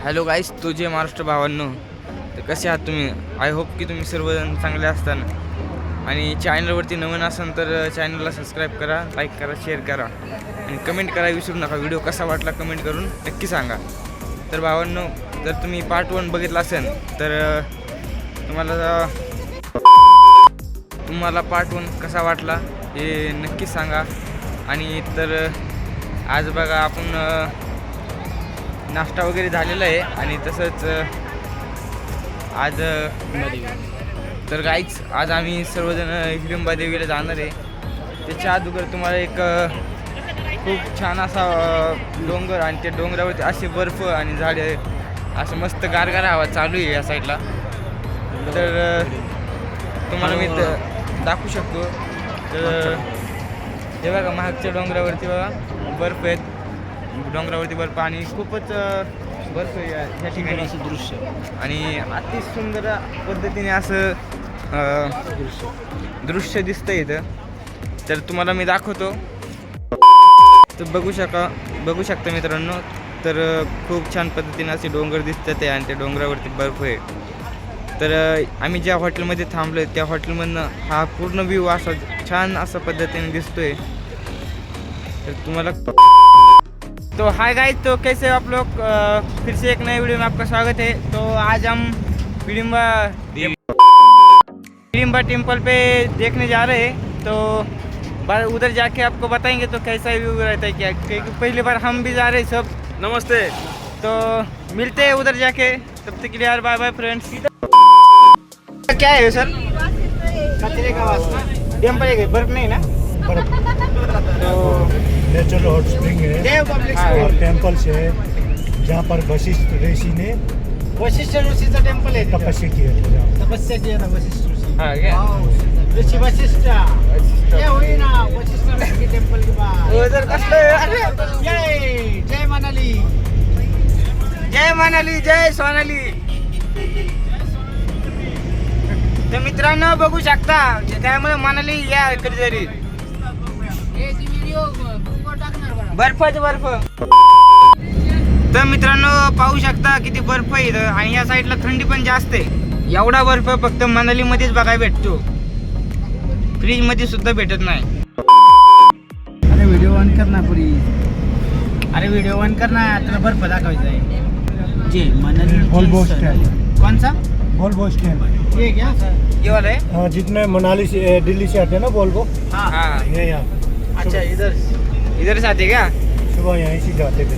Hello गाईस, तो जे महाराष्ट्र भावांनो, तर कसे आहात तुम्ही? आय होप की तुम्ही सर्वजण चांगले असताना. आणि चॅनलवरती नवीन असाल तर चॅनलला सबस्क्राईब करा, लाईक करा, शेअर करा आणि कमेंट करा विसरू नका. व्हिडिओ कसा वाटला कमेंट करून नक्की सांगा. तर भावांनो, जर तुम्ही पार्ट 1 बघितला असेल तर तुम्हाला पार्ट 1 कसा वाटला हे नक्की सांगा. आणि तर आज बघा आपण नाश्ता वगैरे झालेला आहे आणि तसंच आज तर गाईच आज आम्ही सर्वजण हिडिंबा देवीला जाणार आहे. त्याच्या अगोदर तुम्हाला एक खूप छान असा डोंगर आणि त्या डोंगरावरती असे बर्फ आणि झाडे असं मस्त गारगार हवा चालू आहे या साईडला. तर तुम्हाला मी दाखवू शकतो. तर हे बघा मागच्या डोंगरावरती बघा बर्फ आहेत, डोंगरावरती बर्फ आणि खूपच बर्फ आहे ह्या ठिकाणी असं दृश्य आणि अति सुंदर पद्धतीने असं दृश्य दिसतं इथं. तर तुम्हाला मी दाखवतो. तर बघू शकता मित्रांनो. तर खूप छान पद्धतीने असे डोंगर दिसतात आहे आणि त्या डोंगरावरती बर्फ आहे. तर आम्ही ज्या हॉटेलमध्ये थांबलो आहे त्या हॉटेलमधनं हा पूर्ण व्ह्यू असा छान असा पद्धतीने दिसतोय. तर तुम्हाला तो हाय गाइस, तो कैसे आप लोग? फिर से एक नए वीडियो में आपका स्वागत है. तो आज हम हिडिंबा टेम्पल पे देखने जा रहे हैं. तो उधर जाके आपको बताएंगे तो कैसा व्यू रहता है क्या, क्योंकि पहली बार हम भी जा रहे हैं सब. नमस्ते. तो मिलते हैं उधर जाके. तब तक के लिए यार बाय बाय फ्रेंड्स. क्या है सर? कचरे का वास्ता टेम्पल है, बर्फ नहीं ना? तो नेचुरल हॉट स्प्रिंग है और टेम्पल्स है जहाँ पर वशिष्ठ ऋषि ने ऋषीचं टेम्पल आहे. तपस्या की है. तपस्या केली ना वशिष्ठ ऋषी. हाँ क्या? ऋषी वशिष्ठ ये हुई ना वशिष्ठ ऋषि के टेम्पल की बात. उधर कसलं? जय जय मनाली, जय मनाली, जय सोनाली. तर मित्रांनो बघू शकता त्यामुळे मनाली या कधीतरी बर्फच बर्फ. तर मित्रांनो पाहू शकता किती बर्फ आहे इथं आणि या साईडला थंडी पण जास्त आहे. एवढा बर्फ फक्त मनालीमध्येच बघायला भेटतो, फ्रीज मध्ये सुद्धा भेटत नाही. अरे व्हिडिओ ऑन कर ना पुरी. अरे व्हिडिओ ऑन कर ना, तुला बर्फ दाखवायचा आहे. जे मनाली वोल्वो स्टैंड. कौन सा? वोल्वो स्टैंड ये क्या? ये वाला है. हाँ, जितने मनाली से दिल्ली से आते हैं ना वोल्वो, हाँ ये यहाँ अच्छा इधर से आते क्या? सुबह यहीं से जाते थे.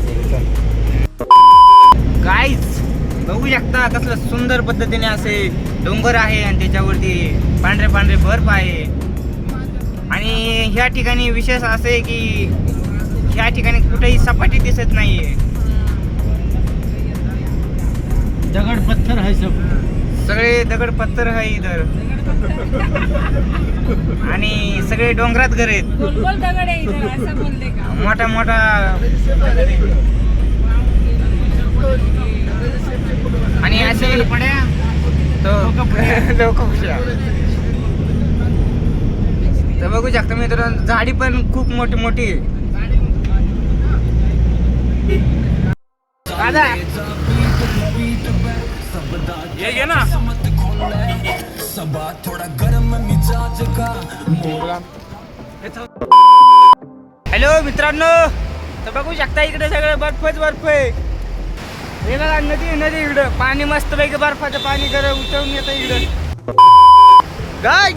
गाईज बघू शकता कसलं सुंदर पद्धतीने असे डोंगर आहे आणि त्याच्यावरती पांढरे पांढरे बर्फ आहे. आणि ह्या ठिकाणी विशेष असं आहे की ह्या ठिकाणी कुठेही सपाटी दिसत नाहीये, दगड पत्थर है सब. सगळे दगड पत्थर आहे इधर आणि सगळे डोंगरात घर आहेत. गोल दगड आहे इधर असं बोलले का? मोठा मोठा आणि असे लोक हुशार. तर बघू शकता मित्रांनो झाडी पण खूप मोठी मोठी आहे. दादा ये ना हॅलो मित्रांनो, तर बघू शकता इकडे सगळं बर्फच बर्फ आहे. हे बघा नदी इकडं पाणी मस्त पैकी बर्फाचं पाणी गरम उतरून येतं इकडं. गाईज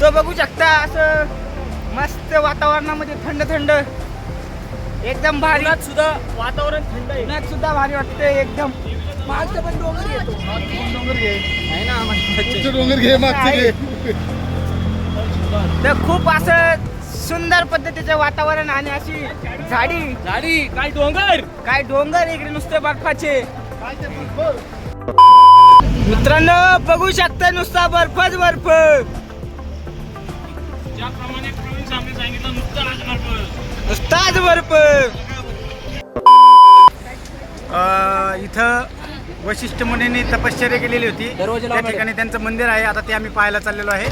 तो बघू शकता असं मस्त वातावरणामध्ये थंड थंड एकदम भारी. सुद्धा वातावरण थंड आहे, पुण्यात सुद्धा भारी वाटते एकदम. मागचं पण डोंगर येतो, डोंगर घे मागचं. तर खूप असं सुंदर पद्धतीचं वातावरण आणि अशी झाडी काय डोंगर इकडे नुसते बर्फाचे. मित्रांनो बघू शकता नुसता बर्फच बर्फ. ज्याप्रमाणे प्रवीण सामने सांगितलं नुसताच बर्फ. इथं वशिष्ठ मुनींनी तपश्चर्या केलेली होती. त्या ठिकाणी त्यांचं मंदिर आहे. आता ते आम्ही पाहायला चाललेलो आहे.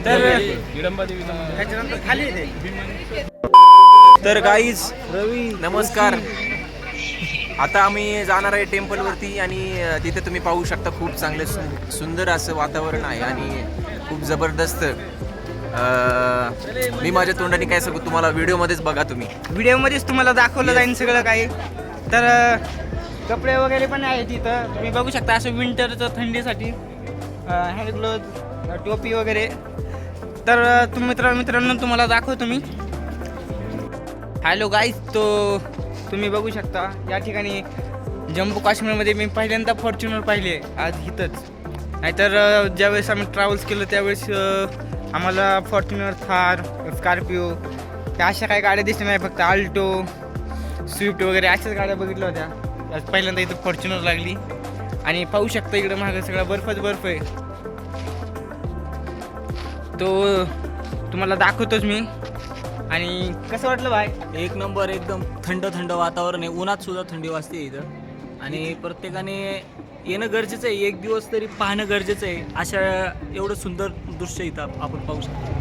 त्याच्यानंतर खाली येते. तर गाईज रवी नमस्कार. आता आम्ही जाणार आहे टेम्पलवरती आणि तिथे तुम्ही पाहू शकता खूप चांगले सुंदर असं वातावरण आहे आणि खूप जबरदस्त मी माझ्या तोंडाने काय सांगू तुम्हाला व्हिडिओमध्येच बघा तुम्ही. व्हिडिओमध्येच तुम्हाला दाखवलं जाईल सगळं काही. तर कपडे वगैरे पण आहेत इथं तुम्ही बघू शकता, असं विंटरचं थंडीसाठी हँड ग्लोव्ज, टोपी वगैरे. तर मित्रांनो तुम्हाला दाखवतो मी. हॅलो गाईज, तो तुम्ही बघू शकता या ठिकाणी जम्मू काश्मीरमध्ये मी पहिल्यांदा फॉर्च्युनर पाहिले आज इथंच. नाहीतर ज्यावेळेस आम्ही ट्रॅव्हल्स केलं त्यावेळेस आम्हाला फॉर्च्युनर, थार, स्कॉर्पिओ ह्या अशा काही गाड्या दिसल्या नाही. फक्त आल्टो, स्विफ्ट वगैरे अशाच गाड्या बघितल्या होत्या. आज पहिल्यांदा इथं फॉर्च्युनर लागली आणि पाहू शकता इकडं मागं सगळा बर्फ आहे. तो तुम्हाला दाखवतोच मी. आणि कसं वाटलं भाई? एक नंबर, एकदम थंड वातावरण आहे. उन्हात सुद्धा थंडी वाजते इथं आणि प्रत्येकाने येणं गरजेचं आहे. एक दिवस तरी पाहणं गरजेचं आहे. अशा एवढं सुंदर दृश्य इथं आपण पाहू शकतो.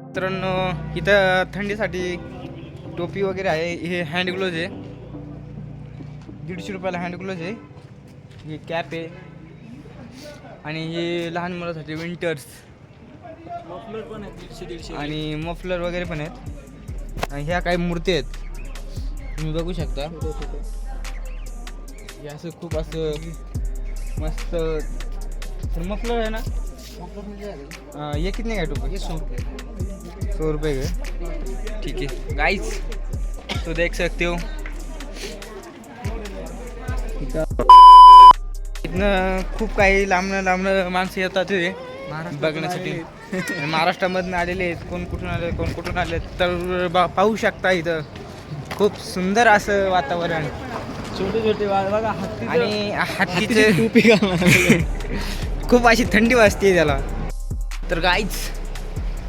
मित्रांनो इथं थंडीसाठी टोपी वगैरे आहे. हे हँड ग्लोव्ज आहे, 150 रुपयाला हँड ग्लोव्ज आहे. हे कॅप आहे आणि हे लहान मुलासाठी विंटर्स मफलर पण आहे 150-150 आणि मफलर वगैरे पण आहेत. आणि ह्या काही मूर्ती आहेत तुम्ही बघू शकता. हे असं खूप असं मस्त मफलर आहे ना. ये कितने का टोपी? 100 रुपये का. ठीक आहे गाइस, तो देख सकते हो इथनं खूप काही लांबनं माणसं येतात ते बघण्यासाठी. महाराष्ट्रामधून आलेले आहेत, कोण कुठून आले तर पाहू शकता इथं खूप सुंदर असं वातावरण. छोटे बघा हत्ती आणि हत्तीचे टोपी खूप अशी थंडी वाजते त्याला. तर गाईज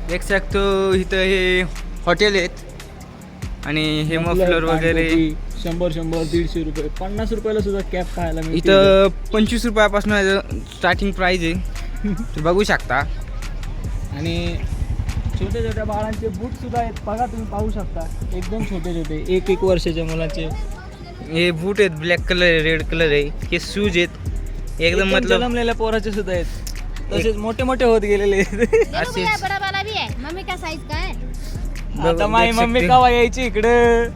देख शकतो इथं हे हॉटेल आहेत आणि हे मफलर वगैरे 100-150 रुपये, 50 रुपयाला सुद्धा कॅप पाहायला मिळते. इथं 25 रुपयापासून स्टार्टिंग प्राईज आहे. तुम्ही बघू शकता. आणि छोट्या बाळांचे बूट सुद्धा आहेत बघा, तुम्ही पाहू शकता. एकदम छोटे 1 वर्षाच्या मुलांचे हे बूट आहेत, ब्लॅक कलर आहे, रेड कलर आहे. हे शूज आहेत एकदम मतलब जन्मलेल्या पोराचे सुद्धा आहेत. तसेच मोठे होत गेलेले आहेत. असेच बड़ा वाला भी है। मम्मी का साइज का है? आता माझी मम्मी कवा यायची इकडं?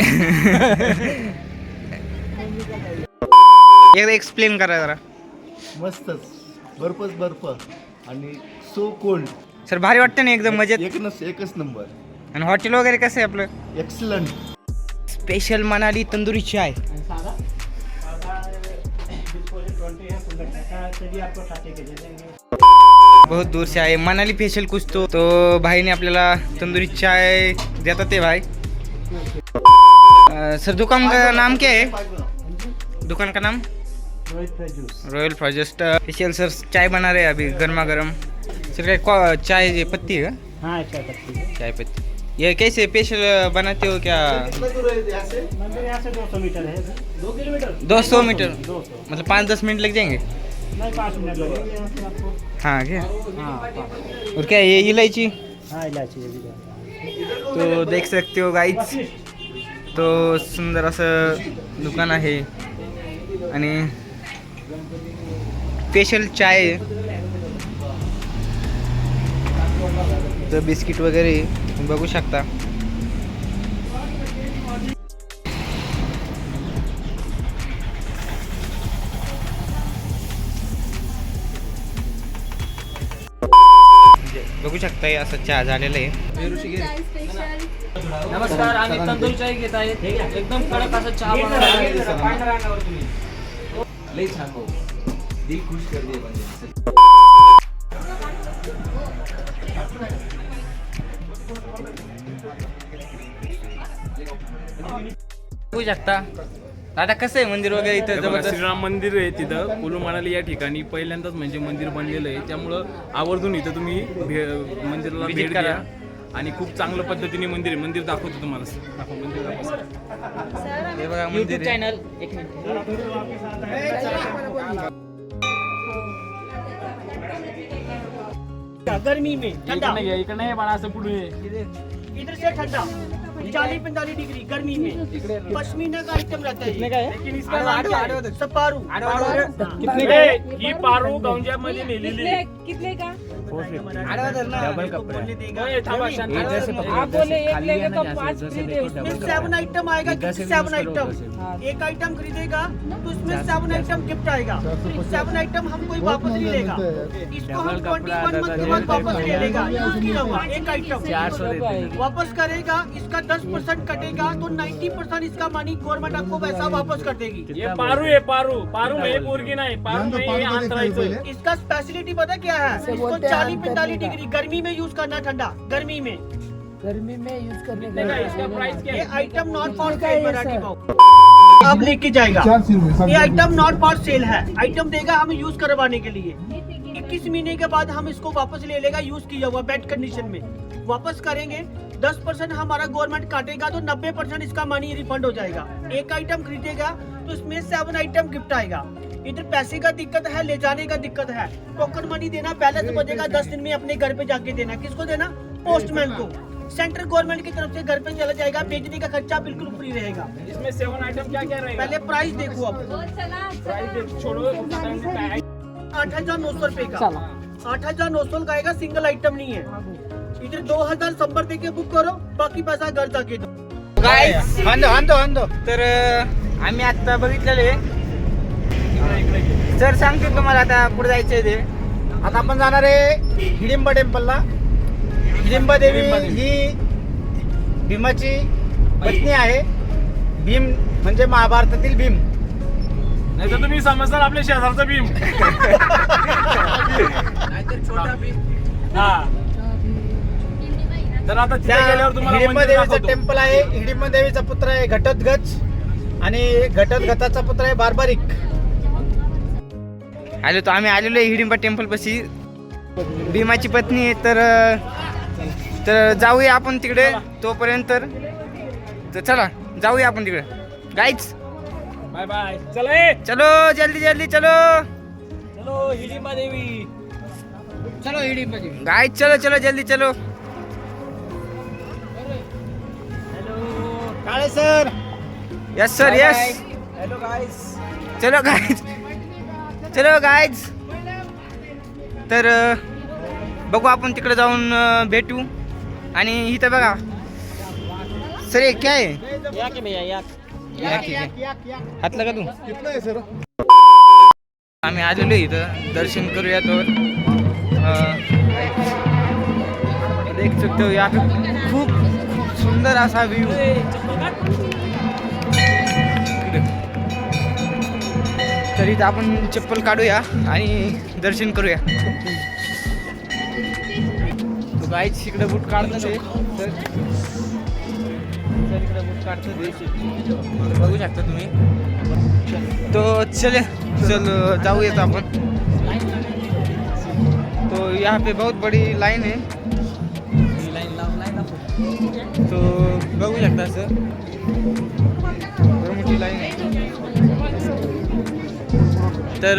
एकदा एक्सप्लेन करा जरा. मस्तच, बर्फ आणि सो कोल्ड. सर भारी वाटतं ना एकदम मजेत. एकच नंबर. आणि हॉटेल वगैरे कसं आहे आपलं? एक्सलंट. स्पेशल मनाली तंदुरी चाय. बहुत दूर से आए, मनाली स्पेशल कुछ तो भाई ने आपल्याला तंदुरी चाय देता थे भाई. सर दुकान का नाम क्या है? दुकान का नाम royal fry juice. Special sir चाय बना रहे हैं अभी गर्मा गर्म. सर क्या चाय ये पत्ती है? हाँ, चाय पत्ती। चाय पत्ती. ये कैसे स्पेशल बनाते हो क्या? मंदिर यहाँ से 200 मीटर है। 2 किलोमीटर 200 मीटर 200 मतलब 5-10 मिनट लग जाएंगे. नहीं, 5 मिनट लगेंगे यहाँ से आपको। हाँ क्या? हाँ, और क्या ये इलायची? हाँ, इलायची है भी। तो देख सकते हो गाईज, तो सुंदर असं दुकान आहे आणि स्पेशल चाय आहे. तर बिस्किट वगैरे तुम्ही बघू शकता. बघू शकता हे असं चहा झालेलं आहे. नमस्कार, आम्ही तंदूर चाय घेत आहेत. एकदम कडक असा चहा बनवला आहे. लई छान भाऊ, दिल खुश कर दे म्हणजे. बघू शकता दादा कसं आहे मंदिर वगैरे इथं जबरदस्त. श्रीराम मंदिर आहे तिथं कुलू मनाली या ठिकाणी पहिल्यांदाच म्हणजे मंदिर बनलेलं आहे. त्यामुळं आवर्जून इथं तुम्ही मंदिराला Visit भेट करा. द्या आणि खूप चांगलं पद्धतीने मंदिर दाखवतो तुम्हाला. मंदिर दाखवतो. हे बघा मंदिर YouTube आहे. Channel 1 minute. गर्मी में ठंडा, इकडे नाही बाळा, असं पुढे इधर से ठंडा। उसमें 40-45 डिग्री गर्मी में पश्मीना का आइटम रहता है लेकिन इसका नाम क्या है? सपारू। ही पारू गौंजामध्ये नेलेली आहे. कितने का डबल कपड़ा आप बोले एक लेंगे तो 5 फ्री दे इसमें 7 आइटम आएगा। 7 आइटम, एक आइटम खरीदेगा तो उसमें 7 आइटम गिफ्ट आएगा। 7 आइटम हम कोई वापस नहीं लेगा, इसको हम 21 मंथ के बाद वापस ले लेगा। यूज किया हुआ एक आइटम वापस करेगा, इसका 10% कटेगा तो 90% इसका मनी गवर्नमेंट आपको पैसा वापस कर देगी। हे पारू आहे, पारू में एक मुर्गी नाही, पारू में हे आंतरायचं. इसका स्पेशलिटी पता क्या है? इसको 40-45 डिग्री गर्मी में यूज करना, ठंडा गर्मी में कितने का इसका प्राइस क्या ये है? Item not for sale Marathi भाव आप लेके जाएगा। ये आइटम नॉट फॉर सेल है, आइटम देगा हम यूज करवाने के लिए। 21 महीने के बाद हम इसको वापस ले लेगा, यूज किया हुआ बेड कंडीशन में वापस करेंगे। 10% हमारा गवर्नमेंट काटेगा तो 90% इसका मनी रिफंड हो जाएगा। एक आइटम खरीदेगा तो इसमें 7 आइटम गिफ्ट आएगा। इधर पैसे का दिक्कत है, ले जाने का दिक्कत है, टोकन मनी देना, बैलेंस बचेगा 10 दिन में अपने घर पे जाके देना। किसको देना? पोस्टमैन को। सेंट्रल गवर्नमेंट की तरफ से घर पे चला जाएगा, भेजने का खर्चा बिल्कुल फ्री रहेगा। इसमें 7 आइटम क्या क्या रहेगा? पहले प्राइस देखो आप, प्राइस छोड़ो, 8,900 रुपए का। 8,900 का आएगा, सिंगल आइटम नहीं है। इधर 2,000 शंभर दे के बुक करो, बाकी पैसा घर जाके दो। गाईज हांदो तर आम्ही आता बघितलेले सर सांगतील तुम्हाला आता पुढे जायचंय ते. आता आपण जाणार आहे हिडिंबा टेम्पलला. हिडिंबा देवी ही भीमाची पत्नी आहे. भीम म्हणजे महाभारतातील भीम. नाही तर तुम्ही समजणार आपल्या शेजारचं भीम. हा तर आता तिथे गेल्यावर तुम्हाला हिडिंबा मंदिर देवीचं दाखवतो. टेम्पल आहे. हिडिंबा देवीचा पुत्र आहे घटोत्कच आणि घटोत्कचाचा पुत्र आहे बार्बारिक. आम्ही आलेलो आहे हिडिंबा टेम्पल पाशी. भीमाची पत्नी आहे तर जाऊया आपण तिकडे. तोपर्यंत तर चला जाऊया आपण तिकडे. Guys bye bye. चला ए. चलो जल्दी जल्दी चलो. चलो हिडिंबा देवी. गाईज चलो चलो जल्दी चलो. Kale sir. Yes sir yes. Hello guys. चलो गाईज चलो गाईज. तर बघू आपण तिकडे जाऊन भेटू. आणि इथं बघा सर हे काय आहे? या की भैया या. या की काय? हातलं का तू? आम्ही आलेलो आहे इथं दर्शन करूया तर देख सकते हो यहाँ पे खूप सुंदर असा व्ह्यू. तर इथं आपण चप्पल काढूया आणि दर्शन करूया. तो गाईच इकडे बूट काढतो ते तर इकडे बूट काढतो ते बघू शकता तुम्ही. तो चलो जाऊयात आपण. तो यहाँ पे बहुत बड़ी लाइन है तो बघू शकता सर मोठी लाईन आहे. तर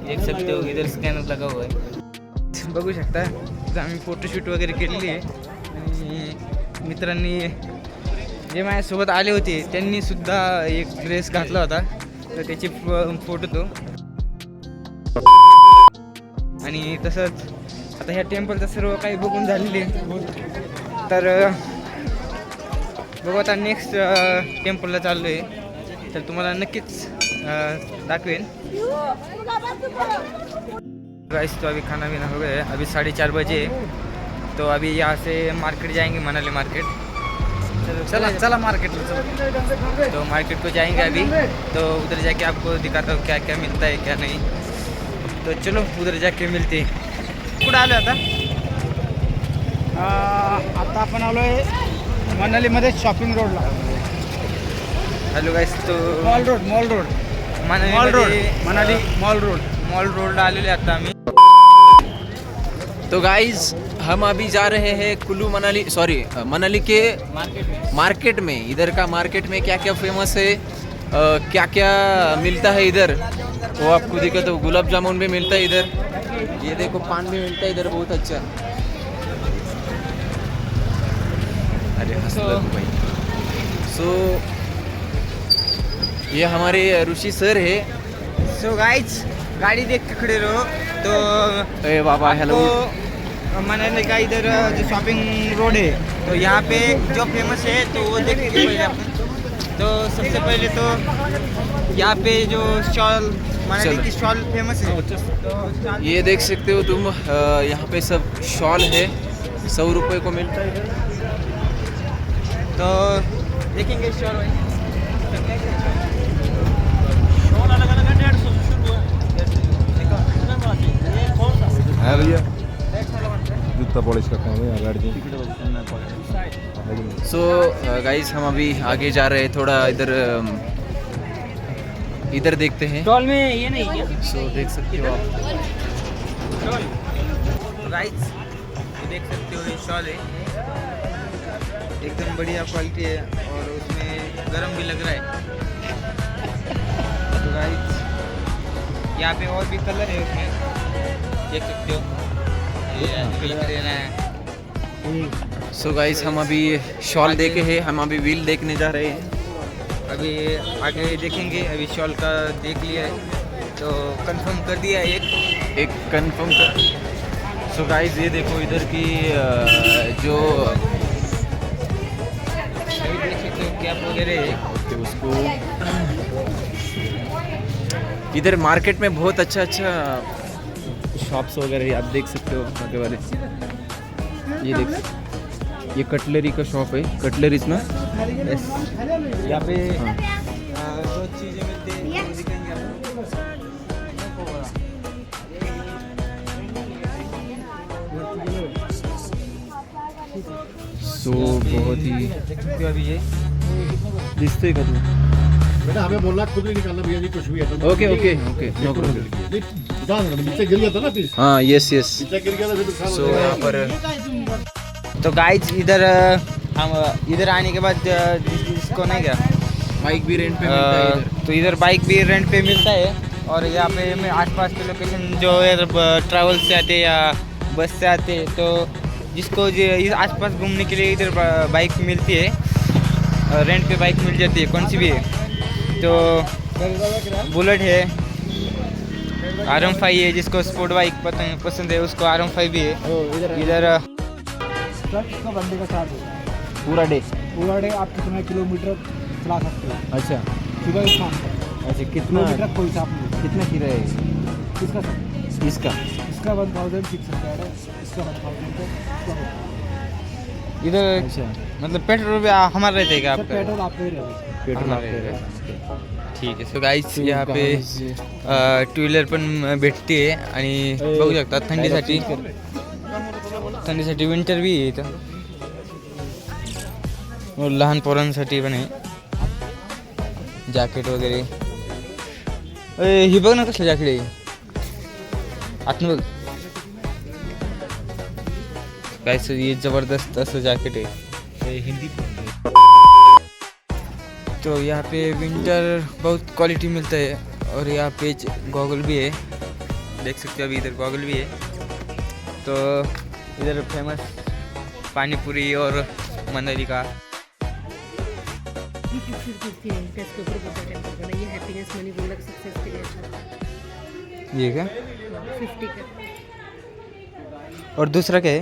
देख सकते हो इधर स्कॅनर लगा हुआ है. बघू शकता तिथं आम्ही फोटोशूट वगैरे केलेली आहे. आणि मित्रांनी जे माझ्यासोबत आले होते त्यांनी सुद्धा एक ड्रेस घातला होता तर त्याची फोटो तो. आणि तसंच आता ह्या टेम्पलचं सर्व काही बघून झालेले तर बघू आता नेक्स्ट टेम्पलला चाललो आहे तर तुम्हाला नक्कीच दाखवेन. गाइस तो अभी खाना पीना हो गया है. अभी 4:30 बजे तो अभी यहाँ से मार्केट जाएंगे, मनाली मार्केट. चला चला मार्केट में चलो। तो मार्केट को जाएंगे अभी, तो उधर जाके आपको दिखाता हूँ क्या क्या मिलता है क्या नहीं। तो चलो उधर जाके मिलते हैं। कुठं आलो आता? आता आपण आलोय मनालीमध्ये शॉपिंग रोडला. हॅलो गाइस, तो मॉल रोड मनाली मॉल रोडला आलेले आता आम्ही. तो गाइज हम अभी जा रहे हैं कुल्लू मनाली मनाली के मार्केट में. इधर का मार्केट में क्या क्या फेमस है, क्या क्या मिलता है इधर, वो आपको दिखाता हूँ. गुलाब जामुन भी मिलता है इधर, ये देखो पान भी मिलता है इधर बहुत अच्छा. अरे हंसलत भाई. सो ये हमारे ऋषि सर है. सो गाइस, गाड़ी देख के खड़े रहो. तो अरे बाबा हेलो. तो मनाली का इधर जो शॉपिंग रोड है, तो यहाँ पे जो फेमस है तो वो देखेंगे पहले अपन. तो सबसे पहले तो यहाँ पे जो शॉल, मनाली की शॉल फेमस है. तो ये देख सकते हो तुम, यहाँ पे सब शॉल है, 100 रुपये को मिलता है इधर. तो देखेंगे शॉल. हाँ भैया, जूता पॉलिश का काम है गाड़ी. सो गाइस हम अभी आगे जा रहे हैं थोड़ा इधर. इधर देखते हैं. स्टॉल में ये नहीं क्या? सो देख सकते हो आप. राइट्स, ये देख सकते हो ये शॉल है, एकदम बढ़िया क्वालिटी है और उसमें गर्म भी लग रहा है. तो राइट्स, यहाँ पे और भी कलर है उसमें, देख सकते हो. ये कलर लेना है. सो गाइस हम अभी शॉल देखे हैं, हम अभी व्हील देखने जा रहे हैं. अभी आगे देखेंगे. अभी शॉल का देख लिया है तो कंफर्म कर दिया है एक कंफर्म कर. सो गाइस ये देखो इधर की जो अभी देख सकते हो कैप वगैरह है. उसको इधर मार्केट में बहुत अच्छा शॉप्स वगैरह है, आप देख सकते हो आगे वाले. ये देख सकते, ये कटलरी का शॉप है, कटलरीज ना. यहाँ पे जो चीज़ें मिलती हैं वो दिखाएंगे आपको. सो बहुत ही अभी ये दिखते का तू. बेटा हमें बोलना खुद नहीं निकालना भैया जी कुछ भी है. Okay no problem. नीचे गिर जाता ना पीस. हाँ यस नीचे गिर गया तो सो यहाँ पर तो गाइस इधर हम इधर आने के बाद इसको नहीं क्या बाइक भी रेंट पे मिलता है इधर. तो इधर बाइक भी रेंट पे मिलता है. और यहाँ पे मैं आसपास के लोकेशन जो ट्रैवल से आते या बस से आते, तो जिसको जो इस आसपास घूमने के लिए इधर बाइक मिलती है, रेंट पे बाइक मिल जाती है, कौन सी भी है. तो बुलेट है, RM5 है, जिसको स्पोर्ट बाइक पसंद है उसको RM5 भी है. इधर का बंदे का चार्ज होता है पूरा डे आप कितना किलोमीटर चला सकते हो. अच्छा सुबह शाम तक. अच्छा कितना किलोमीटर कोई हिसाब नहीं. कितना किराया है किसका इसका? इसका 1600 है, इसका 1000 है. इधर अच्छा मतलब पेट्रोल भी हमारा रहते है क्या आपका? पेट्रोल आपका ही रहेगा. पेट्रोल हमारा आपका रहेगा. ठीक आहे. सो गाईज यहाँ पे टू व्हीलर पण भेटते आणि बघू शकता थंडीसाठी विंटर बी आहे इथं. लहान पोरांसाठी पण आहे जॅकेट वगैरे. ही बघ ना कसलं जॅकेट आहे आतनं बघ. काय सर ये ज़बरदस्त असं जॅकेट आहे. हिंदी. तो यहाँ पे विंटर बहुत क्वालिटी मिलता है. और यहाँ पे गॉगल भी है, देख सकते हो. अभी इधर गॉगल भी है. तो इधर फेमस पानी पूरी और मनाली का ये क्या 50 का और दूसरा क्या है?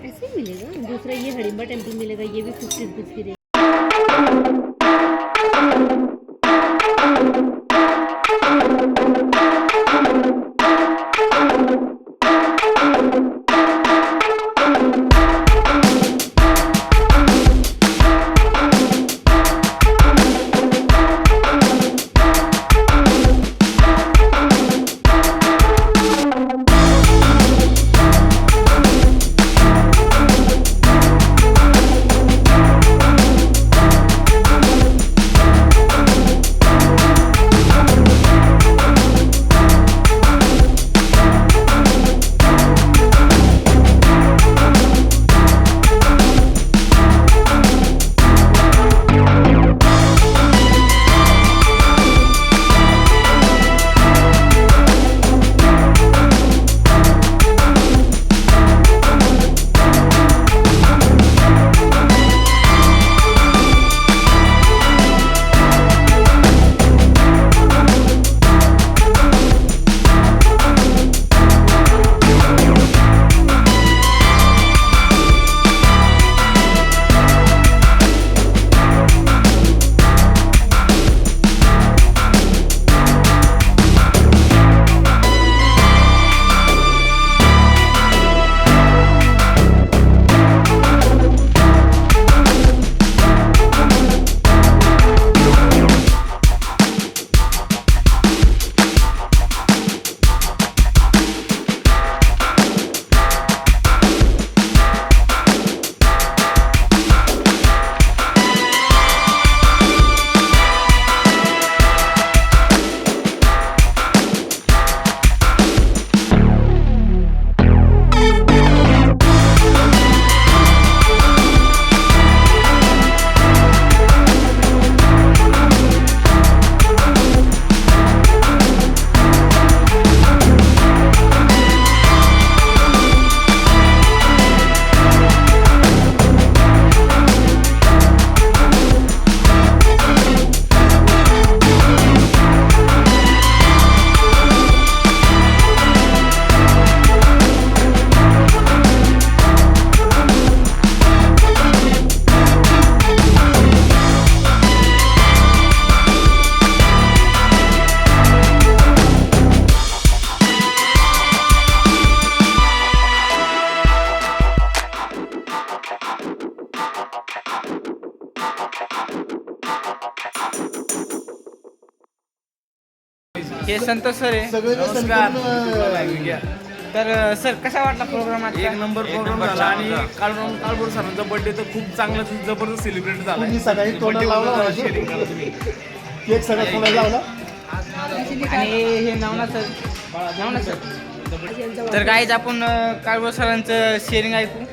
ऐसे ही मिलेगा. दूसरा ये हडिम्बा टेम्पल मिलेगा, ये भी 50 रुपीज़ की. हे संतोष सर आहे. तर सर कसा वाटला प्रोग्राम? एक नंबर प्रोग्राम झाला आणि काळभोर सरांचा बर्थडे तर खूप चांगला जबरदस्त सेलिब्रेट झाला. सकाळी तोंडाला लावला केक सगळ्या तोंडाला लावला. आणि हे नवना सर. तर गाईज आपण काळभोर सरांचं शेअरिंग ऐकू.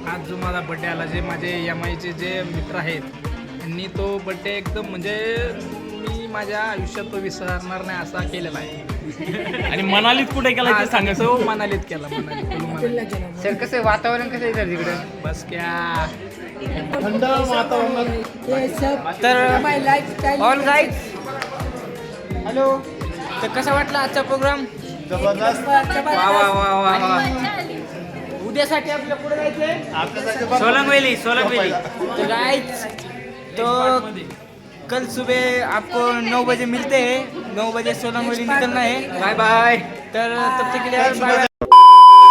आज जो माझा बड्डे आला, जे माझे MIचे जे मित्र आहेत त्यांनी तो बड्डे एकदम म्हणजे मी माझ्या आयुष्यात तो विसरणार नाही असा केलेला आहे. आणि मनालीत कुठे गेला ते सांगा. तो मनालीत केला, मनालीत. सर कसं वातावरण कसं आहे सर तिकडे? बस क्या थंड वातावरणात तर ऑल गाईज हॅलो. तर कसा वाटला आजचा प्रोग्राम? जबरदस्त. उद्यासाठी आपल्याला पुढे जायचंय सोलंगवेली तो गाइस, तो कल सुबह आपको 9 बजे मिलते हैं. 9 बजे सोलंगवेली निकलना है. Bye bye. तर तब तक के लिए बाय.